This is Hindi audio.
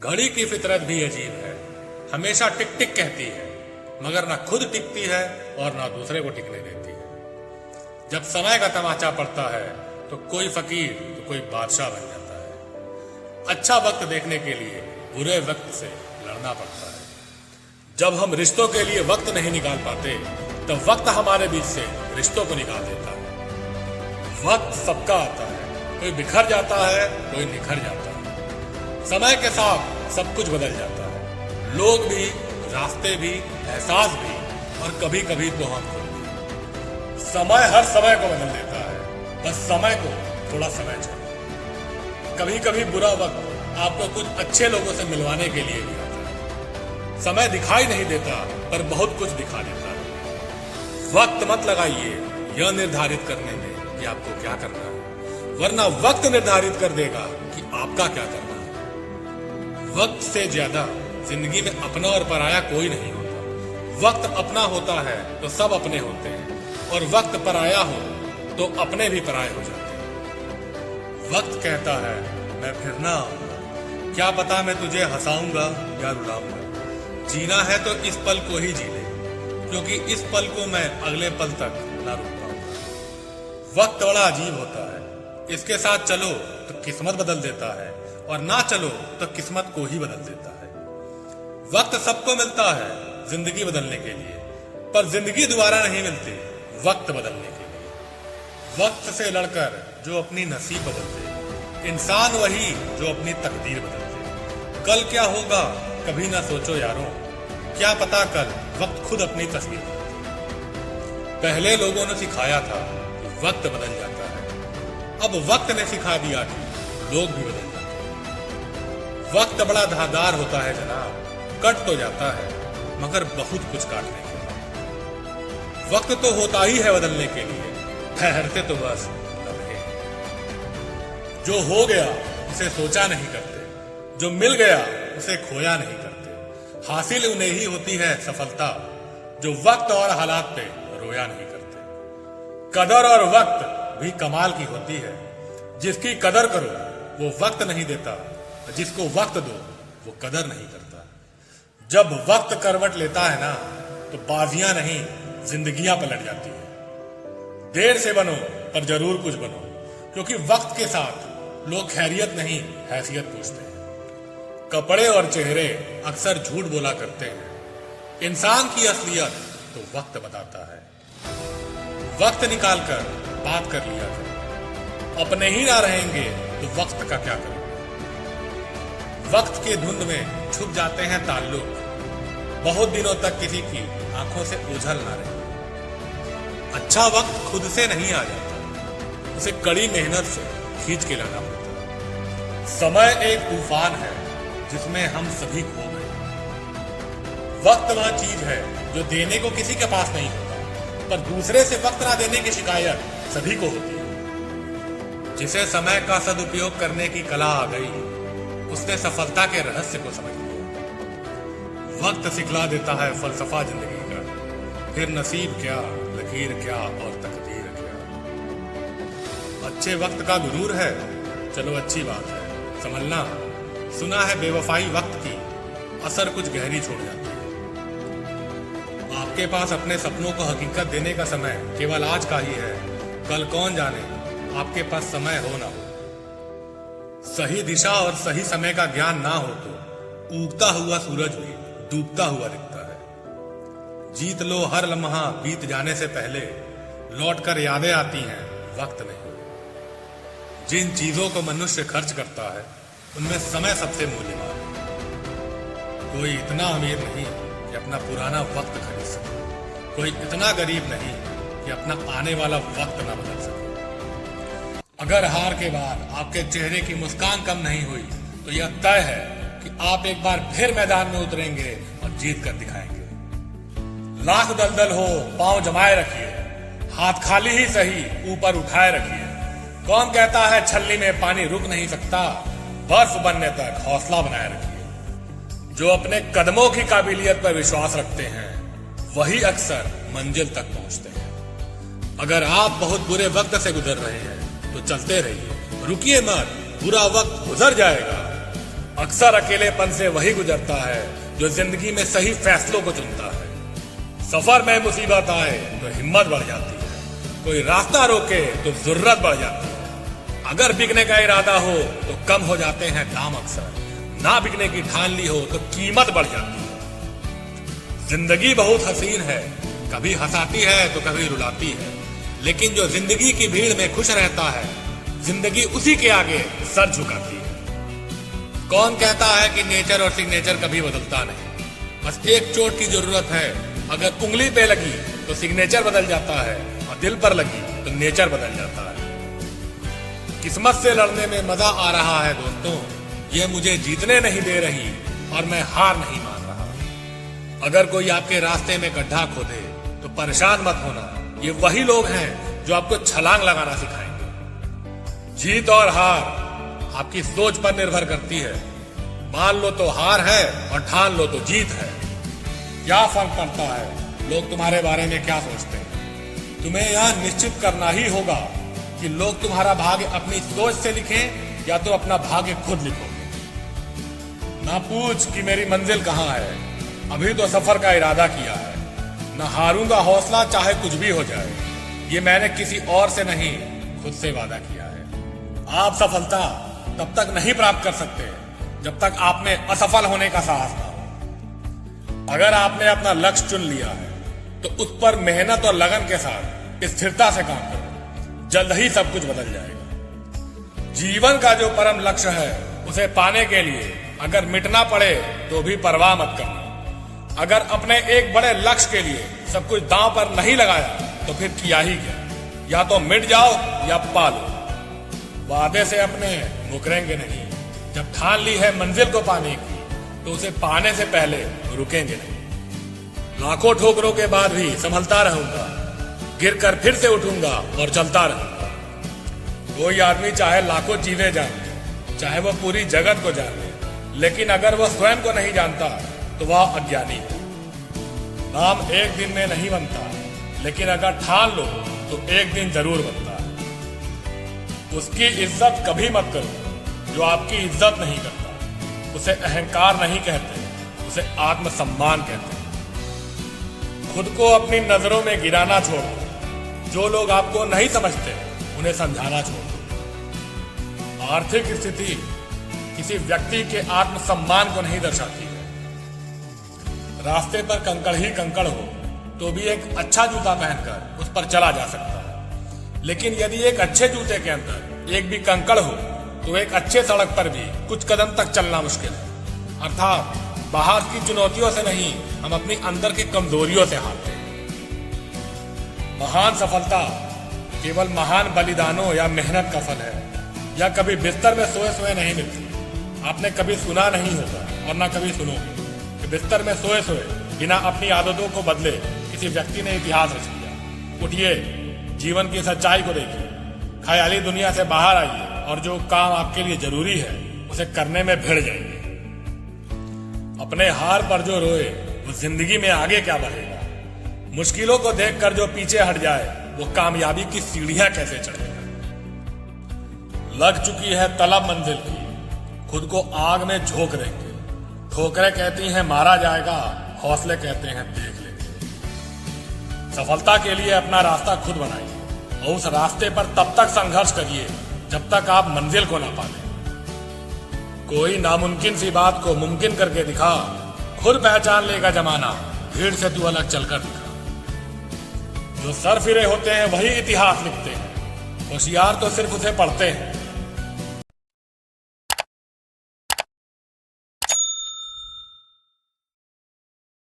घड़ी की फितरत भी अजीब है, हमेशा टिक टिक कहती है, मगर ना खुद टिकती है और ना दूसरे को टिकने देती है। जब समय का तमाचा पड़ता है तो कोई फकीर तो कोई बादशाह बन जाता है। अच्छा वक्त देखने के लिए बुरे वक्त से लड़ना पड़ता है। जब हम रिश्तों के लिए वक्त नहीं निकाल पाते तो वक्त हमारे बीच से रिश्तों को निकाल देता है। वक्त सबका आता है, कोई बिखर जाता है, कोई निखर जाता है। समय के साथ सब कुछ बदल जाता है, लोग भी, रास्ते भी, एहसास भी और कभी कभी तो हम खुद भी। समय हर समय को बदल देता है, बस समय को थोड़ा समय चाहिए। कभी कभी बुरा वक्त आपको कुछ अच्छे लोगों से मिलवाने के लिए भी आता है। समय दिखाई नहीं देता पर बहुत कुछ दिखा देता है। वक्त मत लगाइए यह निर्धारित करने में कि आपको क्या करना है, वरना वक्त निर्धारित कर देगा कि आपका क्या करना है। वक्त से ज्यादा जिंदगी में अपना और पराया कोई नहीं होता। वक्त अपना होता है तो सब अपने होते हैं, और वक्त पराया हो तो अपने भी पराये हो जाते हैं। वक्त कहता है मैं फिर ना आऊंगा, क्या पता मैं तुझे हंसाऊंगा या रुलाऊंगा। जीना है तो इस पल को ही जी ले, क्योंकि इस पल को मैं अगले पल तक ना रुक पाऊंगा। वक्त बड़ा अजीब होता है, इसके साथ चलो तो किस्मत बदल देता है, और ना चलो तो किस्मत को ही बदल देता है। वक्त सबको मिलता है जिंदगी बदलने के लिए, पर जिंदगी दोबारा नहीं मिलती वक्त बदलने के लिए। वक्त से लड़कर जो अपनी नसीब बदल दे, इंसान वही जो अपनी तकदीर बदल दे। कल क्या होगा कभी ना सोचो यारों, क्या पता कल वक्त खुद अपनी तस्वीर बदल दे। पहले लोगों ने सिखाया था कि वक्त बदल जाता है, अब वक्त ने सिखा दिया कि लोग भी बदल जाते हैं। वक्त बड़ा धारदार होता है जनाब, कट तो जाता है मगर बहुत कुछ काटने के बाद। वक्त तो होता ही है बदलने के लिए, ठहरते तो बस लम्हे। जो हो गया उसे सोचा नहीं करते, जो मिल गया उसे खोया नहीं करते। हासिल उन्हें ही होती है सफलता जो वक्त और हालात पे रोया नहीं करते। कदर और वक्त भी कमाल की होती है, जिसकी कदर करो वो वक्त नहीं देता, जिसको वक्त दो वो कदर नहीं करता। जब वक्त करवट लेता है ना तो बाजियां नहीं जिंदगियां पलट जाती है। देर से बनो पर जरूर कुछ बनो, क्योंकि वक्त के साथ लोग खैरियत नहीं हैसियत पूछते हैं। कपड़े और चेहरे अक्सर झूठ बोला करते हैं, इंसान की असलियत तो वक्त बताता है। वक्त निकाल कर बात कर लिया करो, अपने ही ना रहेंगे तो वक्त का क्या करें। वक्त के धुंध में छुप जाते हैं ताल्लुक, बहुत दिनों तक किसी की आंखों से ओझल ना रहे। अच्छा वक्त खुद से नहीं आ जाता, उसे कड़ी मेहनत से खींच के लाना पड़ता है। समय एक तूफान है जिसमें हम सभी खो गए। वक्त वह चीज है जो देने को किसी के पास नहीं होता, पर दूसरे से वक्त ना देने की शिकायत सभी को होती है। जिसे समय का सदुपयोग करने की कला आ गई, उसने सफलता के रहस्य को समझ लिया। वक्त सिखला देता है फलसफा जिंदगी का, फिर नसीब क्या, लकीर क्या और तकदीर क्या। अच्छे वक्त का गुरूर है, चलो अच्छी बात है, समझना। सुना है बेवफाई वक्त की असर कुछ गहरी छोड़ जाती है। आपके पास अपने सपनों को हकीकत देने का समय केवल आज का ही है, कल कौन जाने आपके पास समय हो ना हो। सही दिशा और सही समय का ज्ञान ना हो तो उगता हुआ सूरज भी डूबता हुआ दिखता है। जीत लो हर लम्हा बीत जाने से पहले, लौटकर यादें आती हैं वक्त नहीं। जिन चीजों को मनुष्य खर्च करता है उनमें समय सबसे मूल्यवान है। कोई इतना अमीर नहीं कि अपना पुराना वक्त खरीद सके, कोई इतना गरीब नहीं कि अपना आने वाला वक्त ना बदल सके। अगर हार के बाद आपके चेहरे की मुस्कान कम नहीं हुई तो यह तय है कि आप एक बार फिर मैदान में उतरेंगे और जीत कर दिखाएंगे। लाख दलदल हो पांव जमाए रखिए, हाथ खाली ही सही ऊपर उठाए रखिए। कौन कहता है छल्ली में पानी रुक नहीं सकता, बर्फ बनने तक हौसला बनाए रखिए। जो अपने कदमों की काबिलियत पर विश्वास रखते हैं वही अक्सर मंजिल तक पहुंचते हैं। अगर आप बहुत बुरे वक्त से गुजर रहे हैं तो चलते रहिए, रुकिए मत, बुरा वक्त गुजर जाएगा। अक्सर अकेलेपन से वही गुजरता है जो जिंदगी में सही फैसलों को चुनता है। सफर में मुसीबत आए तो हिम्मत बढ़ जाती है, कोई रास्ता रोके तो जरूरत बढ़ जाती है। अगर बिकने का इरादा हो तो कम हो जाते हैं दाम, अक्सर ना बिकने की ठान ली हो तो कीमत बढ़ जाती है। जिंदगी बहुत हसीन है, कभी हंसाती है तो कभी रुलाती है, लेकिन जो जिंदगी की भीड़ में खुश रहता है, जिंदगी उसी के आगे सर झुकाती है। कौन कहता है कि नेचर और सिग्नेचर कभी बदलता नहीं? बस एक चोट की जरूरत है, अगर उंगली पे लगी तो सिग्नेचर बदल जाता है और दिल पर लगी तो नेचर बदल जाता है। किस्मत से लड़ने में मजा आ रहा है दोस्तों, ये मुझे जीतने नहीं दे रही और मैं हार नहीं मान रहा। अगर कोई आपके रास्ते में गड्ढा खोदे तो परेशान मत होना, ये वही लोग हैं जो आपको छलांग लगाना सिखाएंगे। जीत और हार आपकी सोच पर निर्भर करती है। मान लो तो हार है और ठान लो तो जीत है। क्या फर्क पड़ता है लोग तुम्हारे बारे में क्या सोचते हैं? तुम्हें यह निश्चित करना ही होगा कि लोग तुम्हारा भाग्य अपनी सोच से लिखें या तो अपना भाग्य खुद लिखोगे। ना पूछ कि मेरी मंजिल कहाँ है, अभी तो सफर का इरादा किया है। न हारूंगा हौसला चाहे कुछ भी हो जाए, ये मैंने किसी और से नहीं खुद से वादा किया है। आप सफलता तब तक नहीं प्राप्त कर सकते जब तक आप में असफल होने का साहस ना हो। अगर आपने अपना लक्ष्य चुन लिया है तो उस पर मेहनत और लगन के साथ स्थिरता से काम करो, जल्द ही सब कुछ बदल जाएगा। जीवन का जो परम लक्ष्य है उसे पाने के लिए अगर मिटना पड़े तो भी परवाह मत करना। अगर अपने एक बड़े लक्ष्य के लिए सब कुछ दांव पर नहीं लगाया तो फिर किया ही क्या? या तो मिट जाओ या पालो। वादे से अपने मुकरेंगे नहीं, जब ठान ली है मंजिल को पाने की तो उसे पाने से पहले रुकेंगे नहीं। लाखों ठोकरों के बाद भी संभलता रहूंगा, गिरकर फिर से उठूंगा और चलता रहूंगा। कोई आदमी चाहे लाखों चीजें जाने, चाहे वह पूरी जगत को जाने, लेकिन अगर वह स्वयं को नहीं जानता तो वह अज्ञानी है। नाम एक दिन में नहीं बनता, लेकिन अगर ठान लो तो एक दिन जरूर बनता है। उसकी इज्जत कभी मत करो जो आपकी इज्जत नहीं करता। उसे अहंकार नहीं कहते, उसे आत्मसम्मान कहते हैं। खुद को अपनी नजरों में गिराना छोड़ दो, जो लोग आपको नहीं समझते उन्हें समझाना छोड़ दो। आर्थिक स्थिति किसी व्यक्ति के आत्मसम्मान को नहीं दर्शाती है। रास्ते पर कंकड़ ही कंकड़ हो तो भी एक अच्छा जूता पहनकर उस पर चला जा सकता है, लेकिन यदि एक अच्छे जूते के अंदर एक भी कंकड़ हो तो एक अच्छे सड़क पर भी कुछ कदम तक चलना मुश्किल है। अर्थात बाहर की चुनौतियों से नहीं, हम अपनी अंदर की कमजोरियों से हारते हैं। महान सफलता केवल महान बलिदानों या मेहनत का फल है, या कभी बिस्तर में सोए सोए नहीं मिलती। आपने कभी सुना नहीं होगा और ना कभी सुनोगे कि बिस्तर में सोए सोए बिना अपनी आदतों को बदले किसी व्यक्ति ने इतिहास रच लिया। उठिए, जीवन की सच्चाई को देखिए, ख्याली दुनिया से बाहर आइए और जो काम आपके लिए जरूरी है उसे करने में भिड़ जाइए। अपने हार पर जो रोए वो जिंदगी में आगे क्या बढ़ेगा? मुश्किलों को देखकर जो पीछे हट जाए वो कामयाबी की सीढ़ियां कैसे चढ़ेगा? लग चुकी है तलब मंजिल की, खुद को आग में झोंक देंगे। ठोकरें कहती हैं मारा जाएगा, हौसले कहते हैं देख लेंगे। सफलता के लिए अपना रास्ता खुद बनाइए और उस रास्ते पर तब तक संघर्ष करिए जब तक आप मंजिल को ना पा लें। कोई नामुमकिन सी बात को मुमकिन करके दिखा, खुद पहचान लेगा जमाना, भीड़ से तू अलग चलकर दिखा। जो सर फिरे होते हैं वही इतिहास लिखते हैं, होशियार तो सिर्फ उसे पढ़ते हैं।